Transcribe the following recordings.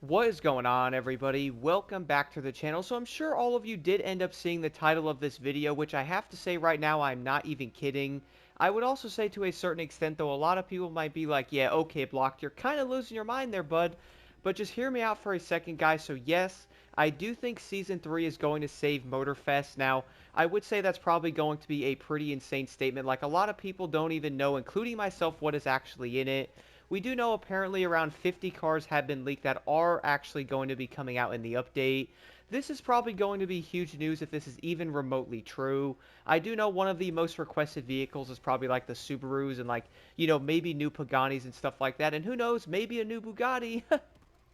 What is going on, everybody? Welcome back to the channel. So I'm sure all of you did end up seeing the title of this video, which I have to say right now, I'm not even kidding. I would also say to a certain extent, though, a lot of people might be like, yeah, okay, Blocked, you're kind of losing your mind there, bud. But just hear me out for a second, guys. So yes, I do think Season 3 is going to save Motorfest. Now, I would say that's probably going to be a pretty insane statement. Like, a lot of people don't even know, including myself, what is actually in it. We do know apparently around 50 cars have been leaked that are actually going to be coming out in the update. This is probably going to be huge news if this is even remotely true. I do know one of the most requested vehicles is probably like the Subarus and like, maybe new Paganis and stuff like that. And who knows, maybe a new Bugatti.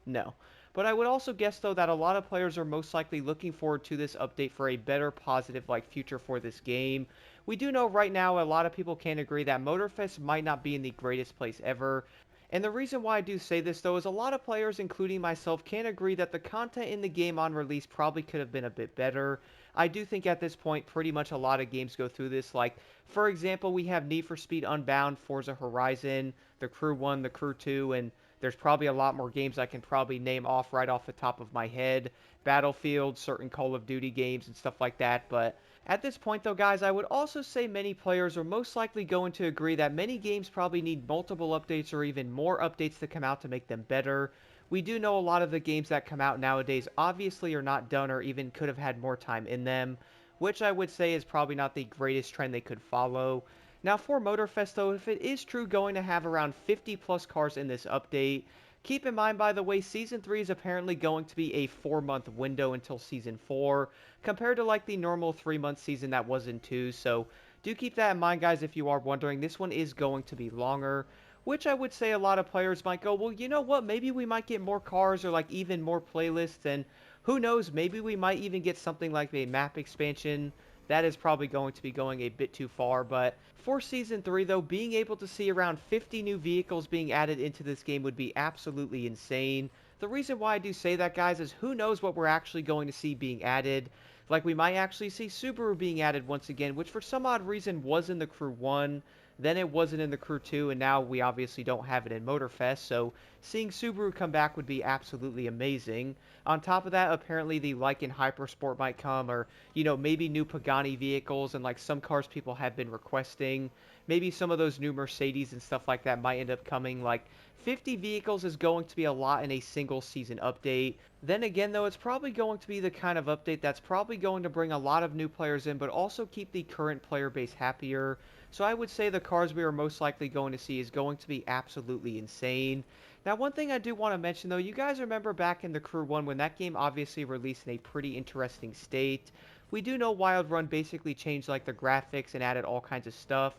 No. But I would also guess, though, that a lot of players are most likely looking forward to this update for a better, positive, future for this game. We do know right now a lot of people can agree that Motorfest might not be in the greatest place ever. And the reason why I do say this, though, is a lot of players, including myself, can agree that the content in the game on release probably could have been a bit better. I do think at this point, pretty much a lot of games go through this. Like, for example, we have Need for Speed Unbound, Forza Horizon, the Crew 1, the Crew 2, and there's probably a lot more games I can probably name off right off the top of my head. Battlefield, certain Call of Duty games, and stuff like that. But at this point, though, guys, I would also say many players are most likely going to agree that many games probably need multiple updates or even more updates to come out to make them better. We do know a lot of the games that come out nowadays obviously are not done or even could have had more time in them, which I would say is probably not the greatest trend they could follow. Now for Motorfest though, if it is true going to have around 50 plus cars in this update, keep in mind by the way, Season 3 is apparently going to be a 4-month window until Season 4, compared to like the normal 3-month season that was in 2, so do keep that in mind guys if you are wondering, this one is going to be longer. Which I would say a lot of players might go, well, you know what, maybe we might get more cars or like even more playlists, and who knows, maybe we might even get something like a map expansion. That is probably going to be going a bit too far, but for Season 3, though, being able to see around 50 new vehicles being added into this game would be absolutely insane. The reason why I do say that, guys, is who knows what we're actually going to see being added. Like, we might actually see Subaru being added once again, which for some odd reason was in the Crew 1, then it wasn't in the Crew 2, and now we obviously don't have it in Motorfest, so seeing Subaru come back would be absolutely amazing. On top of that, apparently the Lycan Hypersport might come, or, maybe new Pagani vehicles, and, like, some cars people have been requesting. Maybe some of those new Mercedes and stuff like that might end up coming. Like, 50 vehicles is going to be a lot in a single season update. Then again, though, it's probably going to be the kind of update that's probably going to bring a lot of new players in, but also keep the current player base happier. So I would say the cars we are most likely going to see is going to be absolutely insane. Now, one thing I do want to mention, though, you guys remember back in the Crew 1 when that game obviously released in a pretty interesting state. We do know Wild Run basically changed, like, the graphics and added all kinds of stuff.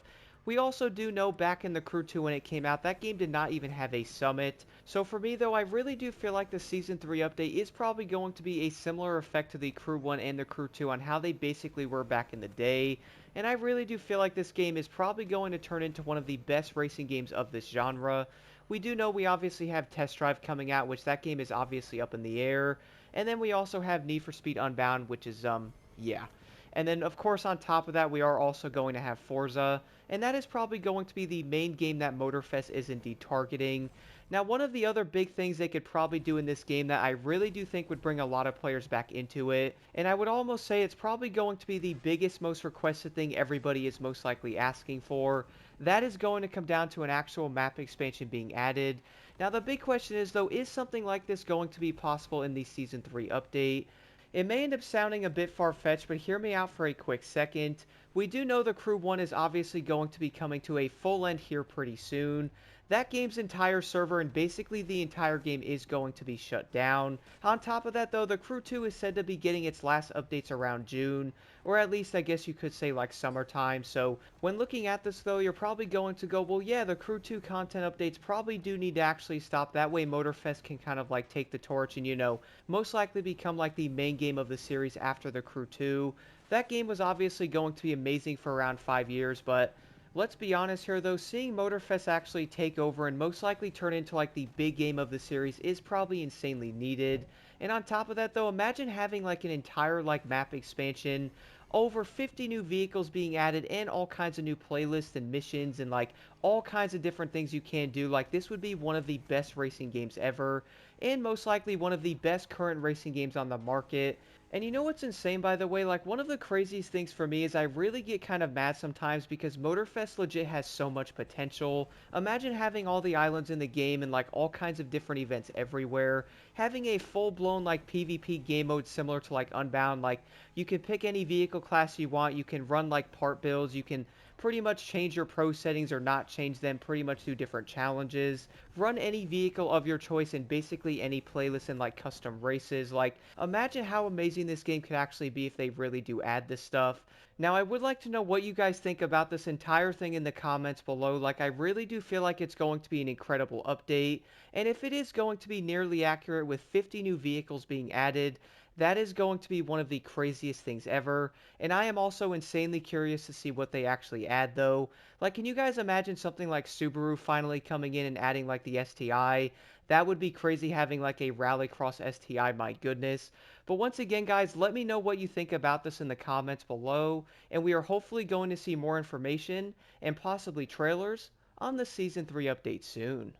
We also do know back in the Crew 2 when it came out, that game did not even have a summit. So for me, though, I really do feel like the Season 3 update is probably going to be a similar effect to the Crew 1 and the Crew 2 on how they basically were back in the day. And I really do feel like this game is probably going to turn into one of the best racing games of this genre. We do know we obviously have Test Drive coming out, which that game is obviously up in the air. And then we also have Need for Speed Unbound, which is, yeah. And then, of course, on top of that, we are also going to have Forza, and that is probably going to be the main game that Motorfest is indeed targeting. Now, one of the other big things they could probably do in this game that I really do think would bring a lot of players back into it, and I would almost say it's probably going to be the biggest, most requested thing everybody is most likely asking for, that is going to come down to an actual map expansion being added. Now, the big question is, though, is something like this going to be possible in the Season 3 update? It may end up sounding a bit far-fetched, but hear me out for a quick second. We do know the Crew 1 is obviously going to be coming to a full end here pretty soon. That game's entire server and basically the entire game is going to be shut down. On top of that though, the Crew 2 is said to be getting its last updates around June, or at least I guess you could say like summertime. So when looking at this though, you're probably going to go, well yeah, the Crew 2 content updates probably do need to actually stop. That way Motorfest can kind of like take the torch and most likely become like the main game of the series after the Crew 2. That game was obviously going to be amazing for around 5 years, but let's be honest here though, seeing Motorfest actually take over and most likely turn into like the big game of the series is probably insanely needed. And on top of that though, imagine having like an entire like map expansion, over 50 new vehicles being added, and all kinds of new playlists and missions and like all kinds of different things you can do. Like this would be one of the best racing games ever. and most likely one of the best current racing games on the market. And you know what's insane, by the way? Like, one of the craziest things for me is I really get kind of mad sometimes because Motorfest legit has so much potential. Imagine having all the islands in the game and, like, all kinds of different events everywhere. Having a full-blown, like, PvP game mode similar to, like, Unbound. Like, you can pick any vehicle class you want. You can run, like, part builds. You can pretty much change your pro settings or not change them, pretty much do different challenges, run any vehicle of your choice in basically any playlist and like custom races. Like, imagine how amazing this game could actually be if they really do add this stuff. Now, I would like to know what you guys think about this entire thing in the comments below. Like, I really do feel like it's going to be an incredible update, and if it is going to be nearly accurate with 50 new vehicles being added, that is going to be one of the craziest things ever. And I am also insanely curious to see what they actually add, though. Like, can you guys imagine something like Subaru finally coming in and adding, like, the STI? That would be crazy, having, like, a Rallycross STI, my goodness. But once again, guys, let me know what you think about this in the comments below. And we are hopefully going to see more information and possibly trailers on the Season 3 update soon.